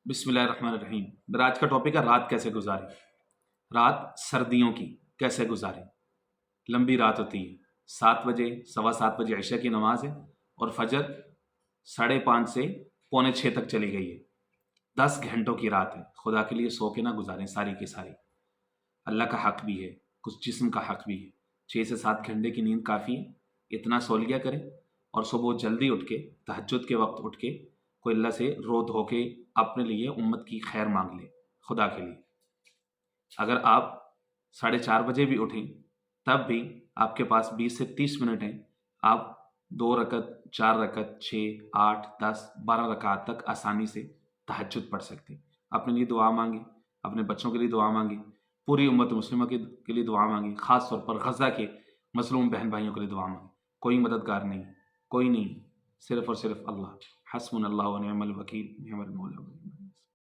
بسم اللہ الرحمن الرحیم۔ میرا آج کا ٹاپک ہے رات کیسے گزاریں۔ رات سردیوں کی کیسے گزاریں۔ لمبی رات ہوتی ہے، 7 بجے 7:15 عشاء کی نماز ہے اور فجر 5:30 سے 5:45 تک چلی گئی ہے۔ 10 گھنٹوں کی رات ہے۔ خدا کے لیے سو کے نہ گزاریں ساری کی ساری۔ اللہ کا حق بھی ہے، کچھ جسم کا حق بھی ہے۔ 6 سے 7 گھنٹے کی نیند کافی ہے، اتنا سو لیا کریں اور صبح جلدی اٹھ کے تہجد کے وقت اٹھ کے کوئی اللہ سے رو دھو کے اپنے لیے امت کی خیر مانگ لے خدا کے لیے۔ اگر آپ 4:30 بجے بھی اٹھیں تب بھی آپ کے پاس 20 سے 30 منٹ ہیں، آپ 2 رکعت 4 رکعت 6 8 10 12 رکعت تک آسانی سے تہجد پڑھ سکتے ہیں۔ اپنے لیے دعا مانگیں، اپنے بچوں کے لیے دعا مانگیں، پوری امت مسلمہ کے لیے دعا مانگیں، خاص طور پر غزہ کے مظلوم بہن بھائیوں کے لیے دعا مانگیں۔ کوئی مددگار نہیں، کوئی نہیں، صرف اور صرف اللہ۔ حسبنا اللہ ونعم الوکیل، نعم المولا ونعم